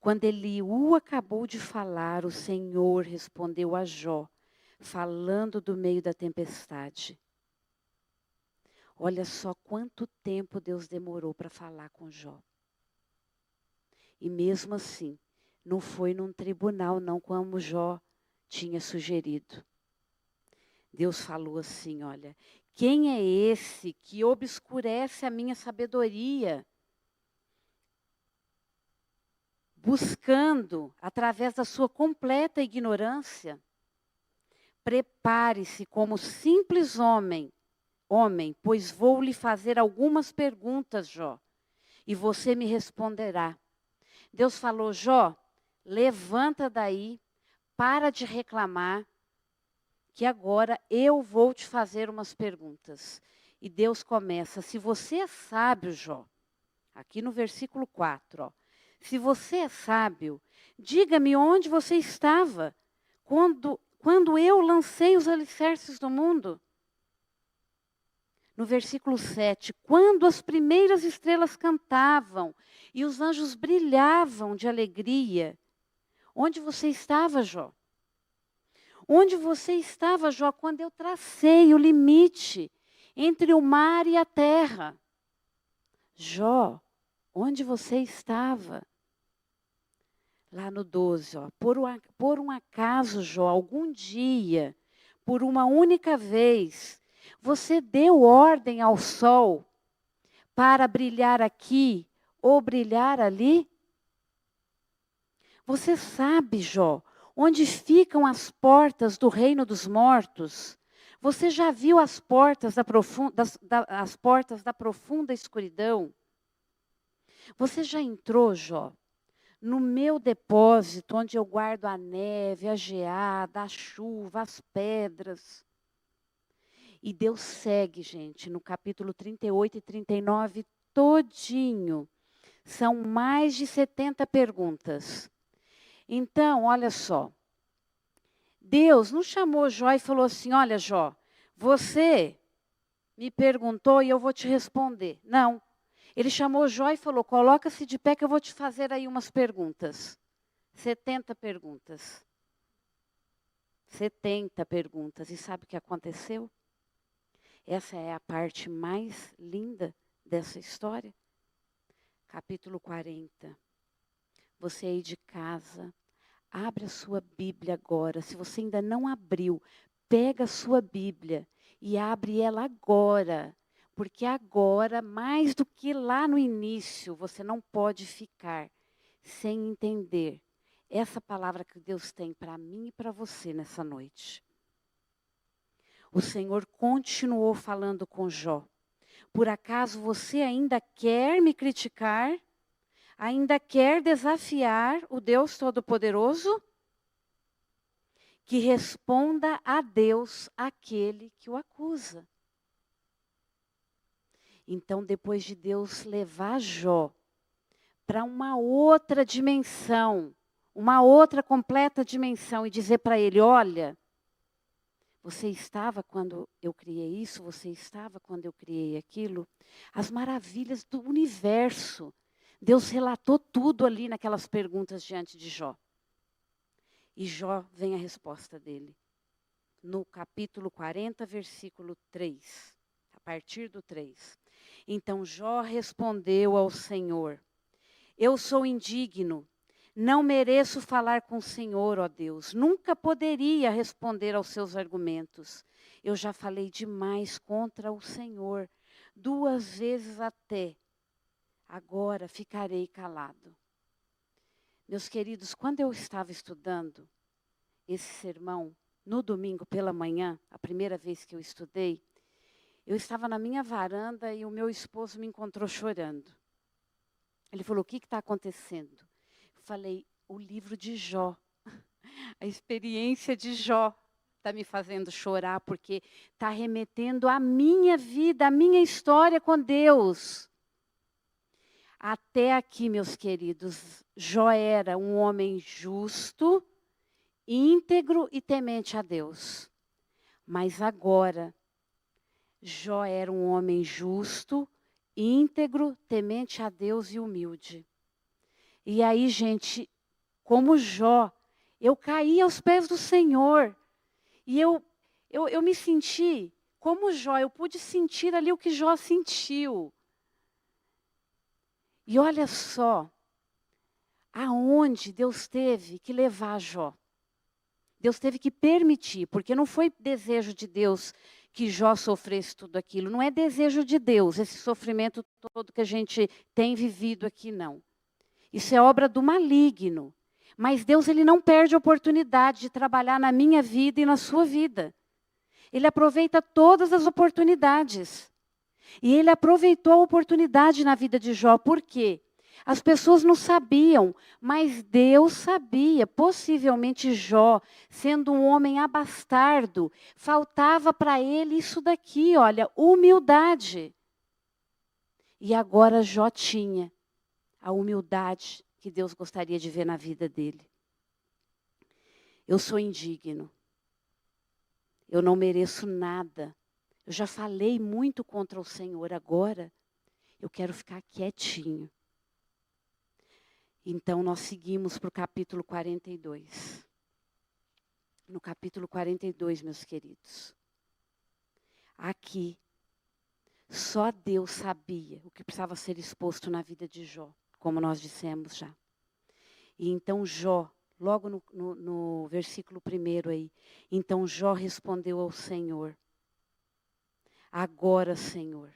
Quando Eliú acabou de falar, o Senhor respondeu a Jó, falando do meio da tempestade. Olha só quanto tempo Deus demorou para falar com Jó. E mesmo assim, não foi num tribunal, não, como Jó tinha sugerido. Deus falou assim, olha, quem é esse que obscurece a minha sabedoria? Buscando, através da sua completa ignorância, prepare-se como simples homem, pois vou lhe fazer algumas perguntas, Jó, e você me responderá. Deus falou, Jó, levanta daí, para de reclamar, que agora eu vou te fazer umas perguntas. E Deus começa, se você é sábio, Jó, aqui no versículo 4, ó, se você é sábio, diga-me onde você estava quando eu lancei os alicerces do mundo. No versículo 7, quando as primeiras estrelas cantavam e os anjos brilhavam de alegria, onde você estava, Jó? Onde você estava, Jó, quando eu tracei o limite entre o mar e a terra? Jó, onde você estava? Lá no 12, ó, por um acaso, Jó, algum dia, por uma única vez, você deu ordem ao sol para brilhar aqui ou brilhar ali? Você sabe, Jó, onde ficam as portas do reino dos mortos? Você já viu as portas as portas da profunda escuridão? Você já entrou, Jó, no meu depósito, onde eu guardo a neve, a geada, a chuva, as pedras? E Deus segue, gente, no capítulo 38 e 39, todinho. São mais de 70 perguntas. Então, olha só. Deus não chamou Jó e falou assim, olha, Jó, você me perguntou e eu vou te responder. Não. Ele chamou Jó e falou, coloca-se de pé que eu vou te fazer aí umas perguntas. 70 perguntas. 70 perguntas. E sabe o que aconteceu? Essa é a parte mais linda dessa história. Capítulo 40. Você aí de casa, abre a sua Bíblia agora. Se você ainda não abriu, pega a sua Bíblia e abre ela agora. Porque agora, mais do que lá no início, você não pode ficar sem entender essa palavra que Deus tem para mim e para você nessa noite. O Senhor continuou falando com Jó. Por acaso você ainda quer me criticar? Ainda quer desafiar o Deus Todo-Poderoso? Que responda a Deus aquele que o acusa. Então, depois de Deus levar Jó para uma outra dimensão, uma outra completa dimensão, e dizer para ele, olha, você estava quando eu criei isso, você estava quando eu criei aquilo. As maravilhas do universo. Deus relatou tudo ali naquelas perguntas diante de Jó. E Jó vem a resposta dele. No capítulo 40, versículo 3. A partir do 3. Então Jó respondeu ao Senhor, eu sou indigno, não mereço falar com o Senhor, ó Deus. Nunca poderia responder aos seus argumentos. Eu já falei demais contra o Senhor, 2 vezes até. Agora ficarei calado. Meus queridos, quando eu estava estudando esse sermão, no domingo pela manhã, a primeira vez que eu estudei, eu estava na minha varanda e o meu esposo me encontrou chorando. Ele falou, o que está acontecendo? Eu falei, o livro de Jó, a experiência de Jó está me fazendo chorar, porque está remetendo à minha vida, à minha história com Deus. Até aqui, meus queridos, Jó era um homem justo, íntegro e temente a Deus. Mas agora, Jó era um homem justo, íntegro, temente a Deus e humilde. E aí, gente, como Jó, eu caí aos pés do Senhor. E eu me senti Como Jó, eu pude sentir ali o que Jó sentiu. E olha só, aonde Deus teve que levar Jó. Deus teve que permitir, porque não foi desejo de Deus que Jó sofresse tudo aquilo. Não é desejo de Deus, esse sofrimento todo que a gente tem vivido aqui, não. Isso é obra do maligno. Mas Deus, ele não perde a oportunidade de trabalhar na minha vida e na sua vida. Ele aproveita todas as oportunidades. E ele aproveitou a oportunidade na vida de Jó. Por quê? As pessoas não sabiam, mas Deus sabia. Possivelmente Jó, sendo um homem abastardo, faltava para ele isso daqui, olha, humildade. E agora Jó tinha a humildade que Deus gostaria de ver na vida dele. Eu sou indigno. Eu não mereço nada. Eu já falei muito contra o Senhor, agora eu quero ficar quietinho. Então nós seguimos para o capítulo 42. No capítulo 42, meus queridos. Aqui, só Deus sabia o que precisava ser exposto na vida de Jó, como nós dissemos já. E então Jó, logo no versículo 1 aí, então Jó respondeu ao Senhor: agora, Senhor,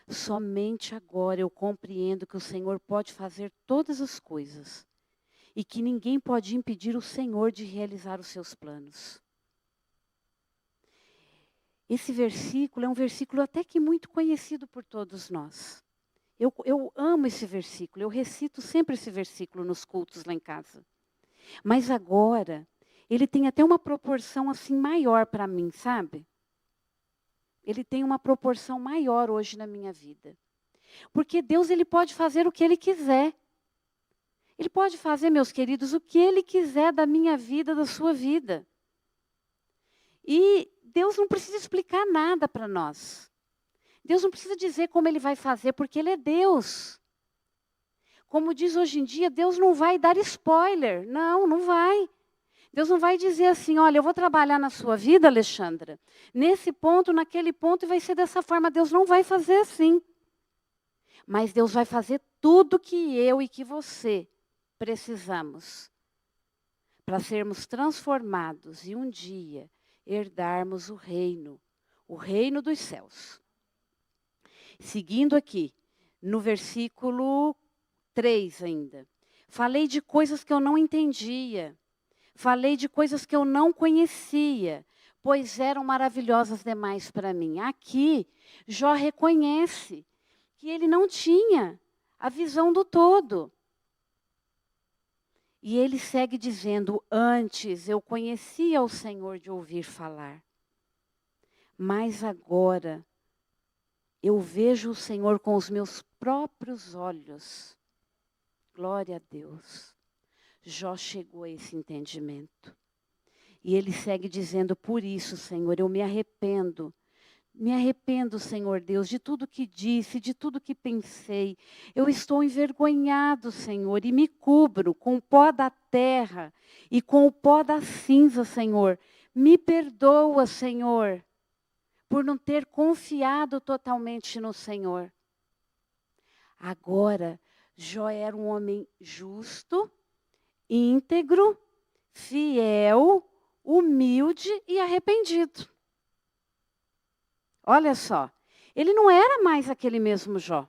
somente agora eu compreendo que o Senhor pode fazer todas as coisas e que ninguém pode impedir o Senhor de realizar os seus planos. Esse versículo é um versículo até que muito conhecido por todos nós. Eu amo esse versículo, eu recito sempre esse versículo nos cultos lá em casa. Mas agora, ele tem até uma proporção assim maior para mim, sabe? Ele tem uma proporção maior hoje na minha vida. Porque Deus, ele pode fazer o que ele quiser. Ele pode fazer, meus queridos, o que ele quiser da minha vida, da sua vida. E Deus não precisa explicar nada para nós. Deus não precisa dizer como ele vai fazer, porque ele é Deus. Como diz hoje em dia, Deus não vai dar spoiler. Não, não vai. Deus não vai dizer assim, olha, eu vou trabalhar na sua vida, Alexandra, nesse ponto, naquele ponto, e vai ser dessa forma. Deus não vai fazer assim. Mas Deus vai fazer tudo que eu e que você precisamos para sermos transformados e um dia herdarmos o reino dos céus. Seguindo aqui, no versículo 3 ainda. Falei de coisas que eu não entendia. Falei de coisas que eu não conhecia, pois eram maravilhosas demais para mim. Aqui, Jó reconhece que ele não tinha a visão do todo. E ele segue dizendo, antes eu conhecia o Senhor de ouvir falar, mas agora eu vejo o Senhor com os meus próprios olhos. Glória a Deus. Jó chegou a esse entendimento. E ele segue dizendo, por isso, Senhor, eu me arrependo. Me arrependo, Senhor Deus, de tudo que disse, de tudo que pensei. Eu estou envergonhado, Senhor, e me cubro com o pó da terra e com o pó da cinza, Senhor. Me perdoa, Senhor, por não ter confiado totalmente no Senhor. Agora, Jó era um homem justo, íntegro, fiel, humilde e arrependido. Olha só, ele não era mais aquele mesmo Jó.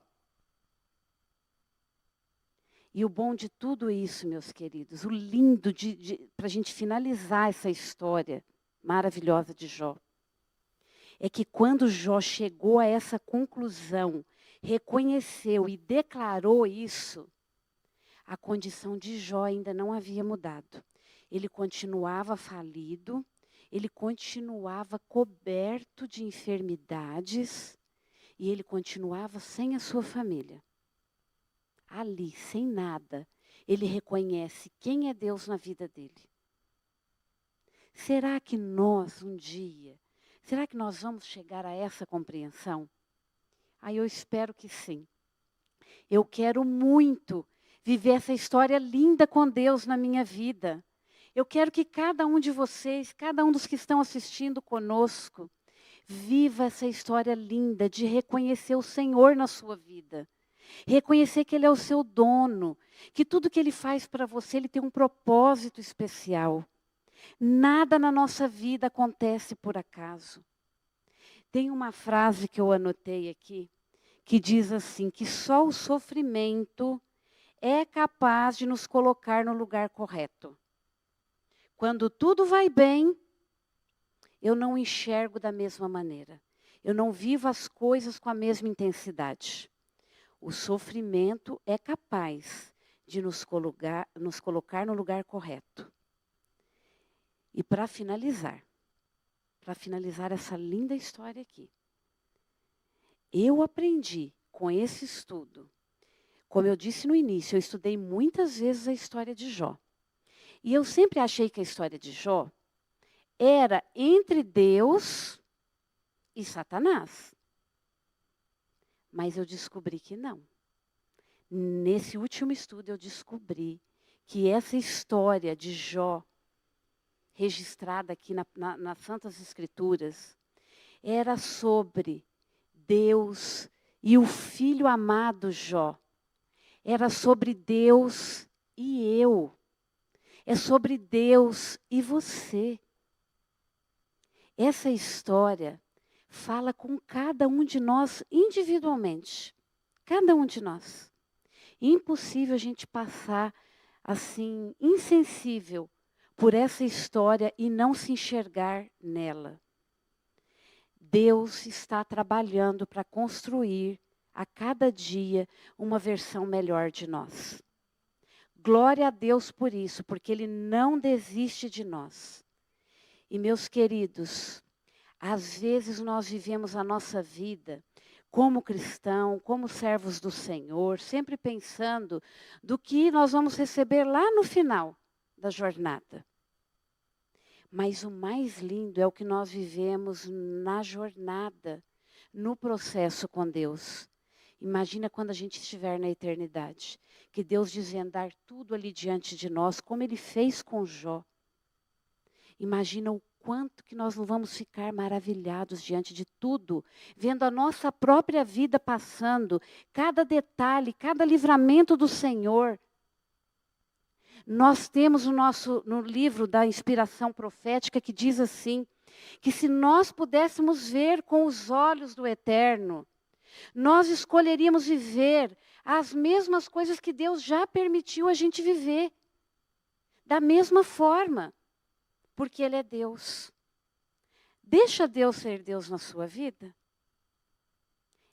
E o bom de tudo isso, meus queridos, o lindo para a gente finalizar essa história maravilhosa de Jó, é que quando Jó chegou a essa conclusão, reconheceu e declarou isso, a condição de Jó ainda não havia mudado. Ele continuava falido, ele continuava coberto de enfermidades e ele continuava sem a sua família. Ali, sem nada, ele reconhece quem é Deus na vida dele. Será que nós, um dia, será que nós vamos chegar a essa compreensão? Eu espero que sim. Eu quero muito viver essa história linda com Deus na minha vida. Eu quero que cada um de vocês, cada um dos que estão assistindo conosco, Viva essa história linda de reconhecer o Senhor na sua vida. Reconhecer que Ele é o seu dono, que tudo que Ele faz para você, Ele tem um propósito especial. Nada na nossa vida acontece por acaso. Tem uma frase que eu anotei aqui, que diz assim, que só o sofrimento é capaz de nos colocar no lugar correto. Quando tudo vai bem, eu não enxergo da mesma maneira. Eu não vivo as coisas com a mesma intensidade. O sofrimento é capaz de nos colocar no lugar correto. E para finalizar essa linda história aqui, eu aprendi com esse estudo, como eu disse no início, eu estudei muitas vezes a história de Jó. E eu sempre achei que a história de Jó era entre Deus e Satanás. Mas eu descobri que não. Nesse último estudo eu descobri que essa história de Jó, registrada aqui nas Santas Escrituras, era sobre Deus e o filho amado Jó. Era sobre Deus e eu. É sobre Deus e você. Essa história fala com cada um de nós individualmente. Cada um de nós. Impossível a gente passar assim, insensível por essa história e não se enxergar nela. Deus está trabalhando para construir a cada dia uma versão melhor de nós. Glória a Deus por isso, porque Ele não desiste de nós. E meus queridos, às vezes nós vivemos a nossa vida como cristão, como servos do Senhor, sempre pensando do que nós vamos receber lá no final da jornada. Mas o mais lindo é o que nós vivemos na jornada, no processo com Deus. Imagina quando a gente estiver na eternidade, que Deus desvendar tudo ali diante de nós, como Ele fez com Jó. Imagina o quanto que nós não vamos ficar maravilhados diante de tudo, vendo a nossa própria vida passando, cada detalhe, cada livramento do Senhor. Nós temos no livro da inspiração profética que diz assim, que se nós pudéssemos ver com os olhos do eterno, nós escolheríamos viver as mesmas coisas que Deus já permitiu a gente viver. Da mesma forma. Porque Ele é Deus. Deixa Deus ser Deus na sua vida?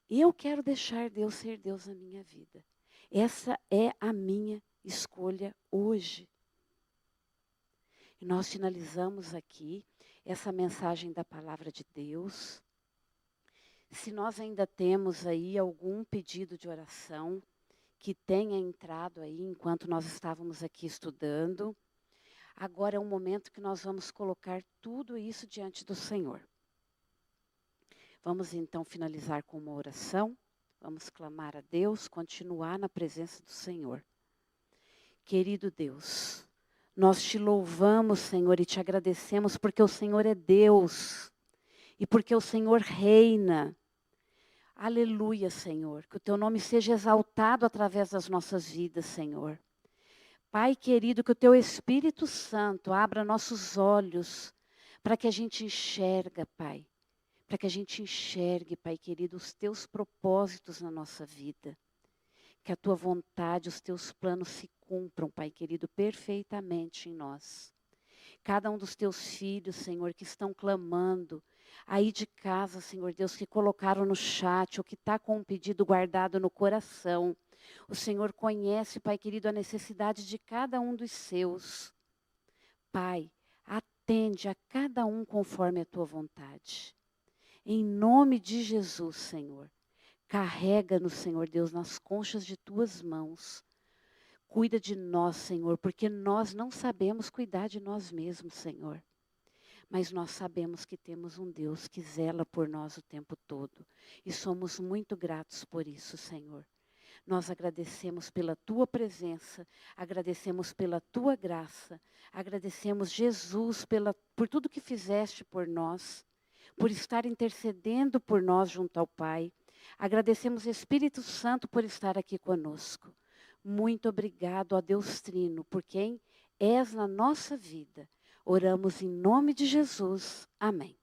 Eu quero deixar Deus ser Deus na minha vida. Essa é a minha escolha hoje. E nós finalizamos aqui essa mensagem da palavra de Deus. Se nós ainda temos aí algum pedido de oração que tenha entrado aí enquanto nós estávamos aqui estudando, agora é um momento que nós vamos colocar tudo isso diante do Senhor. Vamos então finalizar com uma oração. Vamos clamar a Deus, continuar na presença do Senhor. Querido Deus, nós te louvamos, Senhor, e te agradecemos porque o Senhor é Deus. E porque o Senhor reina. Aleluia, Senhor. Que o teu nome seja exaltado através das nossas vidas, Senhor. Pai querido, que o teu Espírito Santo abra nossos olhos para que a gente enxergue, Pai. Para que a gente enxergue, Pai querido, os teus propósitos na nossa vida. Que a tua vontade, os teus planos se cumpram, Pai querido, perfeitamente em nós. Cada um dos teus filhos, Senhor, que estão clamando aí de casa, Senhor Deus, que colocaram no chat, ou que está com um pedido guardado no coração. O Senhor conhece, Pai querido, a necessidade de cada um dos seus. Pai, atende a cada um conforme a tua vontade. Em nome de Jesus, Senhor, carrega-nos, Senhor Deus, nas conchas de tuas mãos. Cuida de nós, Senhor, porque nós não sabemos cuidar de nós mesmos, Senhor. Mas nós sabemos que temos um Deus que zela por nós o tempo todo. E somos muito gratos por isso, Senhor. Nós agradecemos pela tua presença, agradecemos pela tua graça, agradecemos, Jesus, por tudo que fizeste por nós. por estar intercedendo por nós junto ao Pai. Agradecemos, Espírito Santo, por estar aqui conosco. Muito obrigado, ó Deus Trino, por quem és na nossa vida. Oramos em nome de Jesus. Amém.